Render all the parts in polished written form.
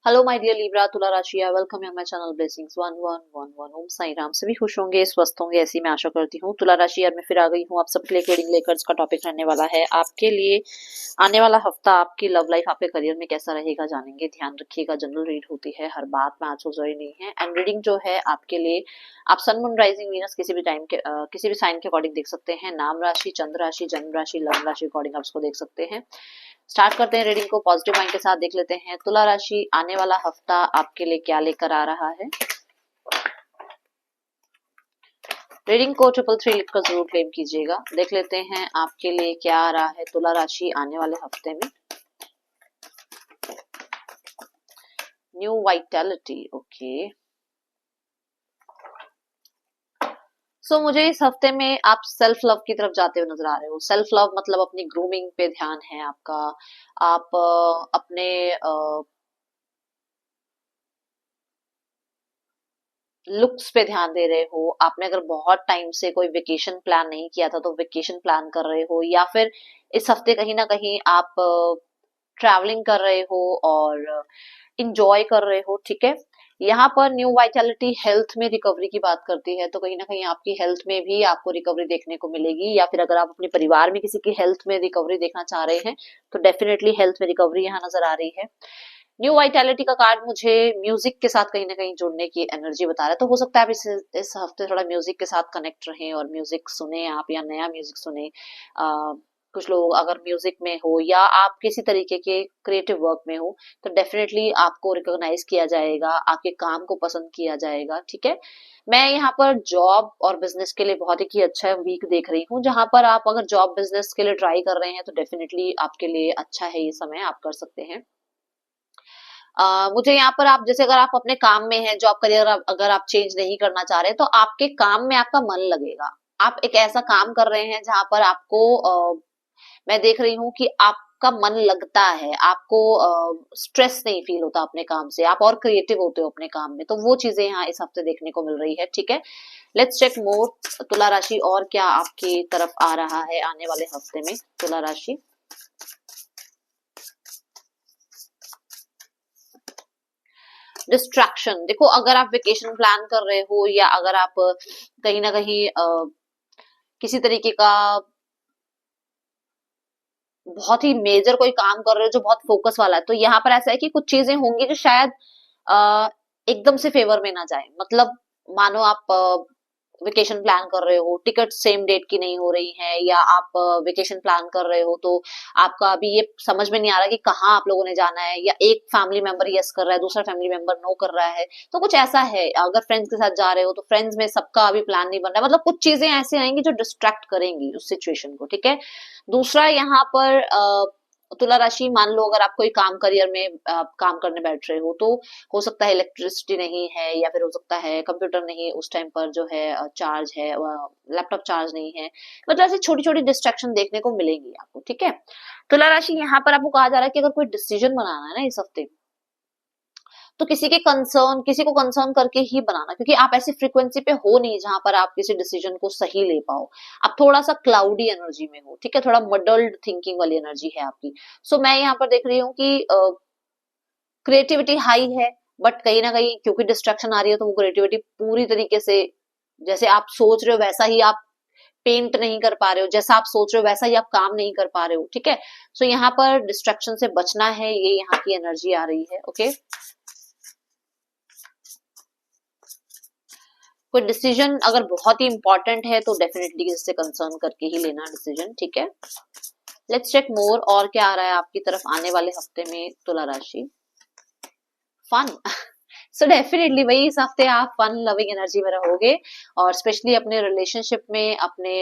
Hello my dear Libra तुला राशि, welcome on my channel blessings 1111। ओम साई राम। सभी खुश होंगे, स्वस्थ होंगे, ऐसी मैं आशा करती हूँ। तुला राशि यार मैं फिर आ गई हूँ आप सबके लिए रीडिंग लेकर। इसका टॉपिक रहने वाला है आपके लिए आने वाला हफ्ता, आपकी लव लाइफ, आपके करियर में कैसा रहेगा जानेंगे। ध्यान रखिएगा, जनरल रीड होती है, हर बात में आज हो जरूरी नहीं है। एंड रीडिंग जो है आपके लिए, आप सन मून राइजिंग वीनस किसी भी टाइम के किसी भी साइन के अकॉर्डिंग देख सकते हैं। नाम राशि, चंद्र राशि, जन्म राशि, लग्न राशि अकॉर्डिंग आप उसको देख सकते हैं। स्टार्ट करते हैं रीडिंग को, पॉजिटिव माइंड के साथ देख लेते हैं तुला राशि आने वाला हफ्ता आपके लिए क्या लेकर आ रहा है। रीडिंग को 333 लिखकर जरूर क्लेम कीजिएगा। देख लेते हैं आपके लिए क्या आ रहा है तुला राशि आने वाले हफ्ते में। New vitality, okay. मुझे इस हफ्ते में आप सेल्फ लव की तरफ जाते हुए नजर आ रहे हो। सेल्फ लव मतलब अपनी ग्रूमिंग पे ध्यान है आपका। आप अपने लुक्स पे ध्यान दे रहे हो। आपने अगर बहुत टाइम से कोई वेकेशन प्लान नहीं किया था तो वेकेशन प्लान कर रहे हो, या फिर इस हफ्ते कहीं ना कहीं आप ट्रैवलिंग कर रहे हो और इंजॉय कर रहे हो। ठीक है, यहाँ पर न्यू वाइटैलिटी हेल्थ में रिकवरी की बात करती है, तो कहीं ना कहीं आपकी हेल्थ में भी आपको रिकवरी देखने को मिलेगी। या फिर अगर आप अपने परिवार में किसी की हेल्थ में रिकवरी देखना चाह रहे हैं तो डेफिनेटली हेल्थ में रिकवरी यहाँ नजर आ रही है। न्यू वाइटैलिटी का कार्ड मुझे म्यूजिक के साथ कहीं ना कहीं जुड़ने की एनर्जी बता रहा है, तो हो सकता है आप इस हफ्ते थोड़ा म्यूजिक के साथ कनेक्ट रहें और म्यूजिक सुने आप, या नया म्यूजिक सुने। कुछ लोग अगर म्यूजिक में हो या आप किसी तरीके के क्रिएटिव वर्क में हो तो डेफिनेटली आपको रिकॉग्नाइज किया जाएगा, आपके काम को पसंद किया जाएगा। ठीक है, मैं यहाँ पर जॉब और बिजनेस के लिए बहुत ही अच्छा वीक देख रही हूँ। जहां पर आप अगर जॉब बिजनेस के लिए ट्राई कर रहे हैं तो डेफिनेटली आपके लिए अच्छा है, ये समय आप कर सकते हैं। मुझे यहाँ पर आप जैसे अगर आप अपने काम में हैं, जॉब करियर अगर आप चेंज नहीं करना चाह रहे तो आपके काम में आपका मन लगेगा। आप एक ऐसा काम कर रहे हैं जहां पर आपको मैं देख रही हूँ कि आपका मन लगता है, आपको स्ट्रेस नहीं फील होता अपने काम से, आप और क्रिएटिव होते हो अपने काम में, तो वो चीजें यहाँ इस हफ्ते देखने को मिल रही है। ठीक है, लेट्स चेक मोर तुला राशि और क्या आपकी तरफ आ रहा है आने वाले हफ्ते में। तुला राशि डिस्ट्रैक्शन, देखो अगर आप वेकेशन प्लान कर रहे हो या अगर आप कहीं ना कहीं किसी तरीके का बहुत ही मेजर कोई काम कर रहे हो जो बहुत फोकस वाला है, तो यहाँ पर ऐसा है कि कुछ चीजें होंगी जो शायद एकदम से फेवर में ना जाए। मतलब मानो आप वेकेशन प्लान कर रहे हो, टिकट सेम डेट की नहीं हो रही है, या आप वेकेशन प्लान कर रहे हो तो आपका अभी ये समझ में नहीं आ रहा कि कहाँ आप लोगों ने जाना है, या एक फैमिली मेंबर यस कर रहा है, दूसरा फैमिली मेंबर नो कर रहा है, तो कुछ ऐसा है। अगर फ्रेंड्स के साथ जा रहे हो तो फ्रेंड्स में सबका अभी प्लान नहीं बन रहा है, मतलब कुछ चीजें ऐसी आएंगी जो डिस्ट्रैक्ट करेंगी उस सिचुएशन को। ठीक है, दूसरा यहाँ पर तुला राशि, मान लो अगर आप कोई काम करियर में आप काम करने बैठ रहे हो तो हो सकता है इलेक्ट्रिसिटी नहीं है, या फिर हो सकता है कंप्यूटर नहीं उस टाइम पर जो है चार्ज है, लैपटॉप चार्ज नहीं है। मतलब ऐसी छोटी छोटी डिस्ट्रैक्शन देखने को मिलेंगी आपको। ठीक है, तुला राशि यहाँ पर आपको कहा जा रहा है कि अगर कोई डिसीजन बनाना है ना इस हफ्ते, तो किसी को कंसर्न करके ही बनाना, क्योंकि आप ऐसी फ्रीक्वेंसी पे हो नहीं जहां पर आप किसी डिसीजन को सही ले पाओ। आप थोड़ा सा क्लाउडी एनर्जी में हो। ठीक है, थोड़ा मडल्ड थिंकिंग वाली एनर्जी है आपकी। मैं यहाँ पर देख रही हूँ कि क्रिएटिविटी हाई है, बट कहीं ना कहीं क्योंकि डिस्ट्रैक्शन आ रही है तो वो क्रिएटिविटी पूरी तरीके से जैसे आप सोच रहे हो वैसा ही आप पेंट नहीं कर पा रहे हो, जैसा आप सोच रहे हो वैसा ही आप काम नहीं कर पा रहे हो। ठीक है, यहाँ पर डिस्ट्रैक्शन से बचना है, ये यहाँ की एनर्जी आ रही है। ओके, कोई डिसीजन अगर बहुत ही इंपॉर्टेंट है तो डेफिनेटली इससे कंसर्न करके ही लेना डिसीजन। ठीक है, लेट्स चेक मोर और क्या आ रहा है आपकी तरफ आने वाले हफ्ते में तुला राशि। फन डेफिनेटली वही, इस हफ्ते आप फन लविंग एनर्जी में रहोगे, और स्पेशली अपने रिलेशनशिप में, अपने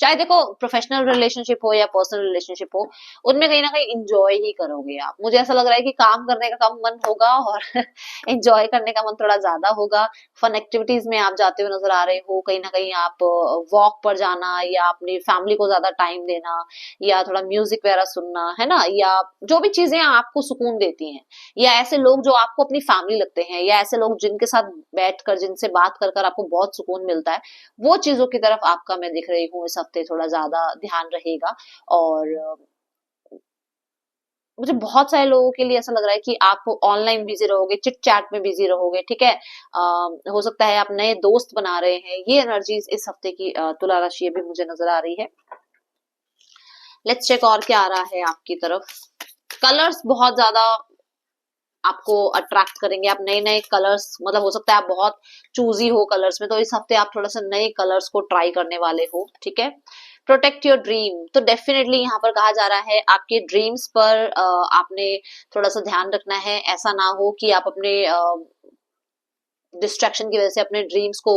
चाहे देखो प्रोफेशनल रिलेशनशिप हो या पर्सनल रिलेशनशिप हो, उनमें कहीं ना कहीं इंजॉय ही करोगे आप। मुझे ऐसा लग रहा है कि काम करने का कम मन होगा और इंजॉय करने का मन थोड़ा ज्यादा होगा। फन एक्टिविटीज में आप जाते हुए नजर आ रहे हो, कहीं ना कहीं आप वॉक पर जाना, या अपनी फैमिली को ज्यादा टाइम देना, या थोड़ा म्यूजिक वगैरह सुनना, है ना, या जो भी चीजें आपको सुकून देती हैं, या ऐसे लोग जो आपको अपनी फैमिली लगते हैं, या ऐसे लोग जिनके साथ बैठकर जिनसे बात कर कर आपको बहुत सुकून मिलता है, वो चीजों की तरफ आपका मैं दिख रही हूँ इस हफ्ते थोड़ा ज्यादा ध्यान रहेगा। और मुझे बहुत सारे लोगों के लिए ऐसा लग रहा है कि आप ऑनलाइन बिजी रहोगे, चिट चैट में बिजी रहोगे, ठीक है। हो सकता है आप नए दोस्त बना रहे हैं, ये एनर्जीज इस हफ्ते की तुला राशि अभी मुझे नजर आ रही है। लेट्स चेक और क्या आ रहा है आपकी तरफ। कलर्स बहुत ज्यादा आपको अट्रैक्ट करेंगे, आप नए नए कलर्स, मतलब हो सकता है आप बहुत चूजी हो कलर्स में, तो इस हफ्ते आप थोड़ा सा नए कलर्स को ट्राई करने वाले हो, ठीक है। प्रोटेक्ट योर ड्रीम, तो डेफिनेटली यहाँ पर कहा जा रहा है आपके ड्रीम्स पर आपने थोड़ा सा ध्यान रखना है। ऐसा ना हो कि आप अपने डिस्ट्रैक्शन की वजह से अपने ड्रीम्स को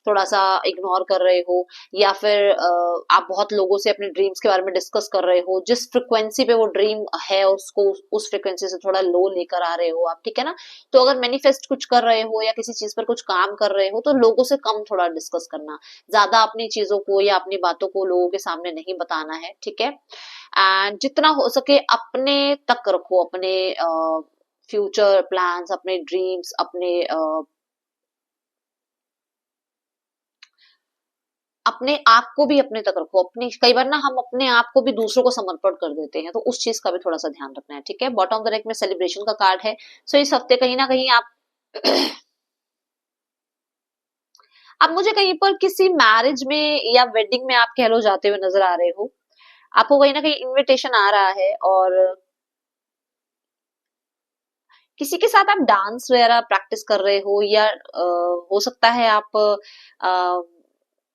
थोड़ा सा इग्नोर कर रहे हो, या फिर आप बहुत लोगों से अपने ड्रीम्स के बारे में डिस्कस कर रहे हो, जिस फ्रिक्वेंसी पे वो ड्रीम है उसको उस फ्रिक्वेंसी से थोड़ा लो लेकर आ रहे हो आप, ठीक है ना। तो अगर मैनिफेस्ट कुछ कर रहे हो या किसी चीज पर कुछ काम कर रहे हो तो लोगों से कम थोड़ा डिस्कस करना, ज्यादा अपनी चीजों को या अपनी बातों को लोगों के सामने नहीं बताना है, ठीक है। एंड जितना हो सके अपने तक रखो, अपने फ्यूचर प्लान्स, अपने ड्रीम्स, अपने आप को भी अपने तक रखो। अपनी कई बार ना हम अपने आप को भी दूसरों को समर्पण कर देते हैं, तो उस चीज का भी थोड़ा सा ध्यान रखना है, ठीक है। बॉटम ऑफ द डेक में सेलिब्रेशन का कार्ड है। सो इस हफ्ते कहीं ना कहीं आप अब मुझे कहीं पर किसी मैरिज में या वेडिंग में आप कह लो जाते हुए नजर आ रहे हो। आपको कहीं ना कहीं इनविटेशन आ रहा है, और किसी के साथ आप डांस वगैरह प्रैक्टिस कर रहे हो, या हो सकता है आप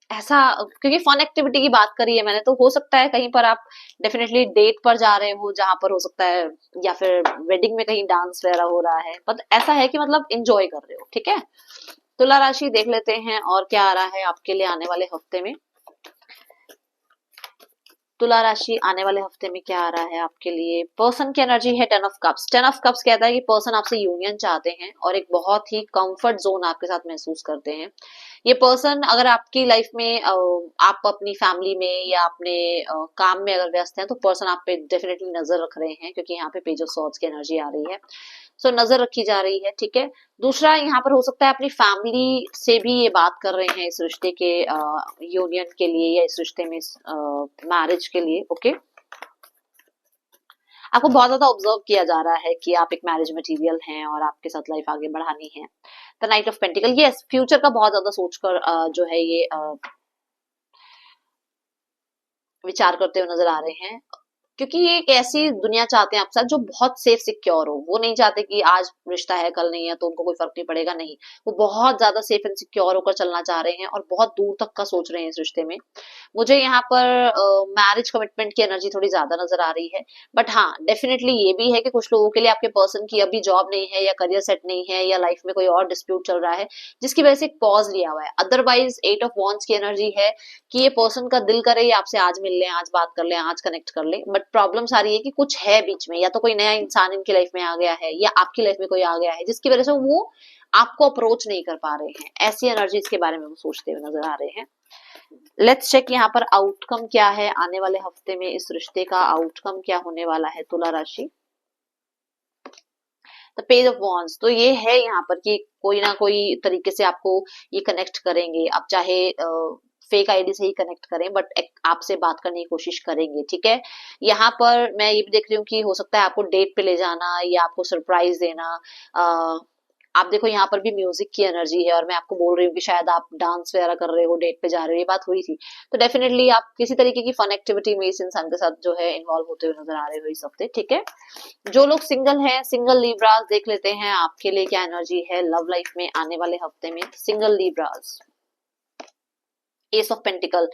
ऐसा, क्योंकि फन एक्टिविटी की बात करी है मैंने, तो हो सकता है कहीं पर आप डेफिनेटली डेट पर जा रहे हो जहां पर हो सकता है, या फिर वेडिंग में कहीं डांस वगैरह हो रहा है, पर ऐसा है कि मतलब एंजॉय कर रहे हो, ठीक है। तुला राशि देख लेते हैं और क्या आ रहा है आपके लिए आने वाले हफ्ते में। तुला राशि आने वाले हफ्ते में क्या आ रहा है आपके लिए। पर्सन की एनर्जी है 10 ऑफ कप्स। 10 ऑफ कप्स कहता है कि पर्सन आपसे यूनियन चाहते हैं और एक बहुत ही कंफर्ट जोन आपके साथ महसूस करते हैं। ये पर्सन अगर आपकी लाइफ में आप अपनी फैमिली में या अपने काम में अगर व्यस्त हैं, तो पर्सन आप पे डेफिनेटली नजर रख रहे हैं, क्योंकि यहाँ पे पेज ऑफ सॉर्ड्स की एनर्जी आ रही है। सो नजर रखी जा रही है, ठीक है। दूसरा यहाँ पर हो सकता है अपनी फैमिली से भी ये बात कर रहे हैं इस रिश्ते के यूनियन के लिए, या इस रिश्ते में मैरिज के लिए, ओके। आपको बहुत ज्यादा ऑब्जर्व किया जा रहा है कि आप एक मैरिज मटेरियल हैं और आपके साथ लाइफ आगे बढ़ानी है। द नाइट ऑफ पेंटिकल, ये फ्यूचर का बहुत ज्यादा सोचकर जो है ये विचार करते हुए नजर आ रहे हैं, क्योंकि ये एक ऐसी दुनिया चाहते हैं आपके साथ जो बहुत सेफ सिक्योर हो। वो नहीं चाहते कि आज रिश्ता है कल नहीं है तो उनको कोई फर्क नहीं पड़ेगा, नहीं। वो बहुत ज्यादा सेफ एंड सिक्योर होकर चलना चाह रहे हैं और बहुत दूर तक का सोच रहे हैं इस रिश्ते में। मुझे यहाँ पर मैरिज कमिटमेंट की एनर्जी थोड़ी ज्यादा नजर आ रही है। बट हाँ, डेफिनेटली ये भी है कि कुछ लोगों के लिए आपके पर्सन की अभी जॉब नहीं है, या करियर सेट नहीं है, या लाइफ में कोई और डिस्प्यूट चल रहा है, जिसकी वजह से एक पॉज लिया हुआ है। अदरवाइज 8 ऑफ वॉन्ड्स की एनर्जी है कि ये पर्सन का दिल करे ये आपसे आज मिल लें, आज बात कर लें, आज कनेक्ट कर लें, बट प्रॉब्लम सारी है कि कुछ है बीच में, या तो कोई नया इंसान इनकी लाइफ में आ गया है, या आपकी लाइफ में कोई आ गया है जिसकी वजह से वो आपको अप्रोच नहीं कर पा रहे हैं। ऐसी एनर्जीज के बारे में वो सोचते हुए नजर आ रहे हैं। लेट्स चेक यहाँ पर आउटकम क्या है आने वाले हफ्ते में, इस रिश्ते का आउटकम क्या होने वाला है तुला राशि। द पेज ऑफ वॉन्ड्स, तो ये है यहाँ पर कि कोई ना कोई तरीके से आपको ये कनेक्ट करेंगे। आप चाहे फेक आईडी से ही कनेक्ट करें, बट आपसे बात करने की कोशिश करेंगे, ठीक है। यहाँ पर मैं ये भी देख रही हूँ कि हो सकता है आपको डेट पे ले जाना या आपको सरप्राइज देना। आप देखो यहाँ पर भी म्यूजिक की एनर्जी है, और मैं आपको बोल रही हूँ कि शायद आप डांस वगैरह कर रहे हो, डेट पे जा रहे हो, ये बात हुई थी। तो डेफिनेटली आप किसी तरीके की फन एक्टिविटी में इस इंसान के साथ जो है इन्वॉल्व होते हुए नजर आ रहे हो इस हफ्ते, ठीक है। जो लोग सिंगल हैं, सिंगल लिब्रास देख लेते हैं आपके लिए क्या एनर्जी है लव लाइफ में आने वाले हफ्ते में। Single Libras, S of pentacle,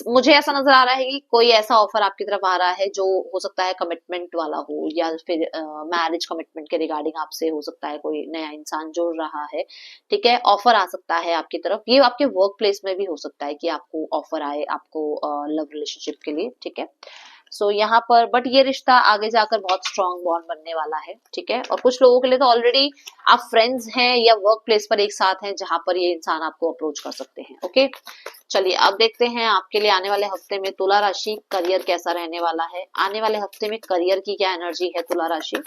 मुझे ऐसा नजर आ रहा है कि कोई ऐसा ऑफर आपकी तरफ आ रहा है जो हो सकता है कमिटमेंट वाला हो, या फिर मैरिज कमिटमेंट के रिगार्डिंग आपसे हो सकता है कोई नया इंसान जुड़ रहा है, ठीक है। ऑफर आ सकता है आपकी तरफ, ये आपके वर्क प्लेस में भी हो सकता है कि आपको ऑफर आए आपको लव रिलेशनशिप के लिए, ठीक है। सो यहाँ पर बट ये रिश्ता आगे जाकर बहुत स्ट्रॉन्ग बॉन्ड बनने वाला है, ठीक है। और कुछ लोगों के लिए तो ऑलरेडी आप फ्रेंड्स हैं या वर्क प्लेस पर एक साथ हैं जहां पर ये इंसान आपको अप्रोच कर सकते हैं, ओके। चलिए अब देखते हैं आपके लिए आने वाले हफ्ते में तुला राशि करियर कैसा रहने वाला है। आने वाले हफ्ते में करियर की क्या एनर्जी है तुला राशि।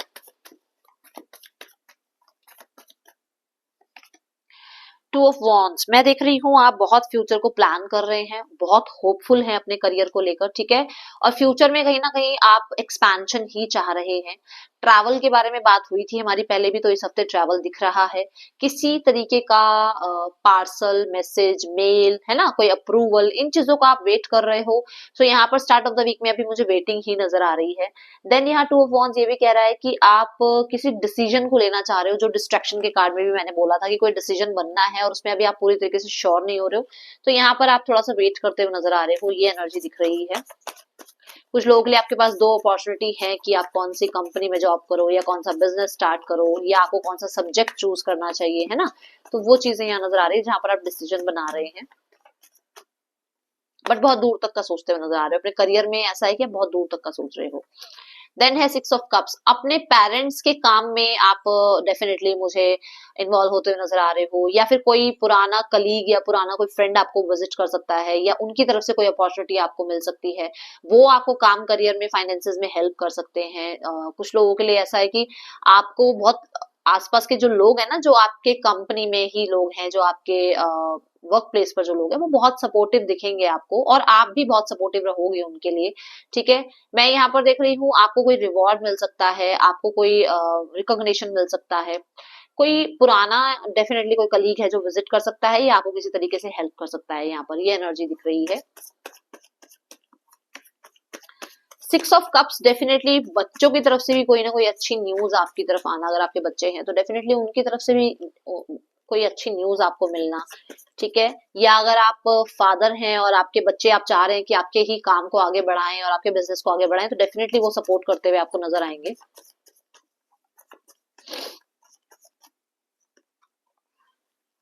टू ऑफ वॉन्ड्स, मैं देख रही हूँ आप बहुत फ्यूचर को प्लान कर रहे हैं, बहुत होपफुल हैं अपने करियर को लेकर, ठीक है। और फ्यूचर में कहीं ना कहीं आप एक्सपेंशन ही चाह रहे हैं। ट्रैवल के बारे में बात हुई थी हमारी पहले भी, तो इस हफ्ते ट्रैवल दिख रहा है, किसी तरीके का पार्सल, मैसेज, मेल, है ना, कोई अप्रूवल, इन चीजों का आप वेट कर रहे हो। सो यहाँ पर स्टार्ट ऑफ द वीक में अभी मुझे वेटिंग ही नजर आ रही है। देन यहाँ टू ऑफ वॉन्स ये भी कह रहा है कि आप किसी डिसीजन को लेना चाह रहे हो, जो डिस्ट्रैक्शन के कार्ड में भी मैंने बोला था कि कोई डिसीजन बनना है और उसमें अभी आप पूरी तरीके से श्योर नहीं हो रहे हो, तो यहाँ पर आप थोड़ा सा वेट करते हुए नजर आ रहे हो, ये एनर्जी दिख रही है। कुछ लोगों के लिए आपके पास दो अपॉर्चुनिटी है कि आप कौन सी कंपनी में जॉब करो या कौन सा बिजनेस स्टार्ट करो या आपको कौन सा सब्जेक्ट चूज करना चाहिए, है ना, तो वो चीजें यहाँ नजर आ रही है जहां पर आप डिसीजन बना रहे हैं, बट बहुत दूर तक का सोचते हुए नजर आ रहे हो। अपने करियर में ऐसा है कि आप बहुत दूर तक का सोच रहे हो। देन है 6 ऑफ कप्स, अपने पेरेंट्स के काम में आप डेफिनेटली मुझे इन्वॉल्व होते हुए नजर आ रहे हो, या फिर कोई पुराना कलीग या पुराना कोई फ्रेंड आपको विजिट कर सकता है, या उनकी तरफ से कोई अपॉर्चुनिटी आपको मिल सकती है, वो आपको काम करियर में फाइनेंसेस में हेल्प कर सकते हैं। कुछ लोगों के लिए ऐसा है कि आपको बहुत आसपास के जो लोग हैं ना, जो आपके कंपनी में ही लोग हैं, जो आपके वर्क प्लेस पर जो लोग हैं, वो बहुत सपोर्टिव दिखेंगे आपको, और आप भी बहुत सपोर्टिव रहोगे उनके लिए, ठीक है। मैं यहाँ पर देख रही हूँ आपको कोई रिवॉर्ड मिल सकता है, आपको कोई रिकॉग्निशन मिल सकता है, कोई पुराना डेफिनेटली कोई कलीग है जो विजिट कर सकता है या आपको किसी तरीके से हेल्प कर सकता है, यहाँ पर ये एनर्जी दिख रही है। 6 ऑफ कप्स, डेफिनेटली बच्चों की तरफ से भी कोई ना कोई अच्छी न्यूज आपकी तरफ आना, अगर आपके बच्चे हैं तो डेफिनेटली उनकी तरफ से भी कोई अच्छी न्यूज आपको मिलना, ठीक है। या अगर आप फादर हैं और आपके बच्चे, आप चाह रहे हैं कि आपके ही काम को आगे बढ़ाएं और आपके बिजनेस को आगे बढ़ाएं, तो डेफिनेटली वो सपोर्ट करते हुए आपको नजर आएंगे।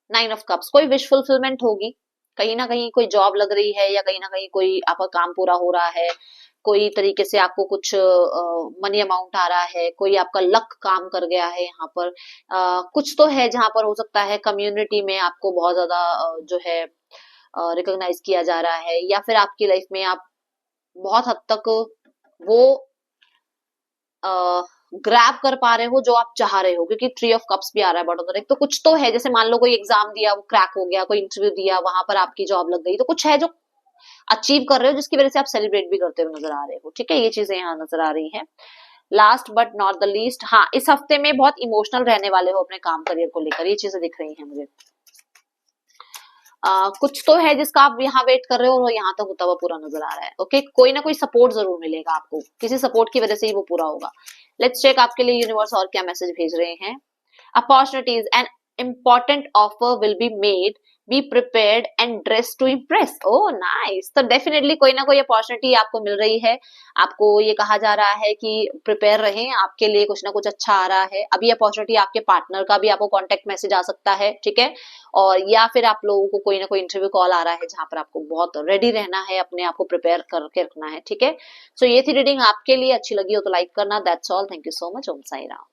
9 ऑफ कप्स, कोई विश फुलफिलमेंट होगी, कहीं ना कहीं कोई जॉब लग रही है या कहीं ना कहीं कोई आपका काम पूरा हो रहा है, कोई तरीके से आपको कुछ मनी अमाउंट आ रहा है, कोई आपका लक काम कर गया है यहाँ पर। कुछ तो है जहां पर हो सकता है कम्युनिटी में आपको बहुत ज्यादा जो है रिकॉग्नाइज किया जा रहा है, या फिर आपकी लाइफ में आप बहुत हद तक वो ग्रैब कर पा रहे हो जो आप चाह रहे हो, क्योंकि 3 ऑफ कप्स भी आ रहा है बॉटम ऑफ द डेक। तो कुछ तो है, जैसे मान लो कोई एग्जाम दिया वो क्रैक हो गया, कोई इंटरव्यू दिया वहां पर आपकी जॉब लग गई, तो कुछ है जो अचीव कर रहे हो जिसकी वजह से आप सेलिब्रेट भी करते हुए नजर आ रहे हो, ठीक है। ये चीजें यहाँ नजर आ रही हैं। Last but not the least, हाँ, इस हफ्ते में बहुत इमोशनल रहने वाले हो अपने काम करियर को लेकर, ये चीजें दिख रही हैं मुझे। कुछ तो है जिसका आप यहाँ वेट कर रहे हो और यहाँ तक होता हुआ पूरा नजर आ रहा है, ओके। कोई ना कोई सपोर्ट जरूर मिलेगा आपको, किसी सपोर्ट की वजह से ही वो पूरा होगा। लेट्स चेक आपके लिए यूनिवर्स और क्या मैसेज भेज रहे हैं। Opportunities and important offer will be made, be prepared and dress to impress। oh nice, तो डेफिनेटली कोई ना कोई अपॉर्चुनिटी आपको मिल रही है, आपको ये कहा जा रहा है कि प्रिपेयर रहें, आपके लिए कुछ ना कुछ अच्छा आ रहा है। अभी अपॉर्चुनिटी आपके पार्टनर का भी आपको कॉन्टेक्ट मैसेज आ सकता है, ठीक है, और या फिर आप लोगों को कोई ना कोई इंटरव्यू कॉल आ रहा है जहां पर आपको बहुत रेडी रहना है, अपने आप को प्रिपेयर करके रखना है, ठीक है। सो ये थी रीडिंग आपके लिए, अच्छी लगी हो तो लाइक करना। That's all, thank you so much. Om Sai Ram.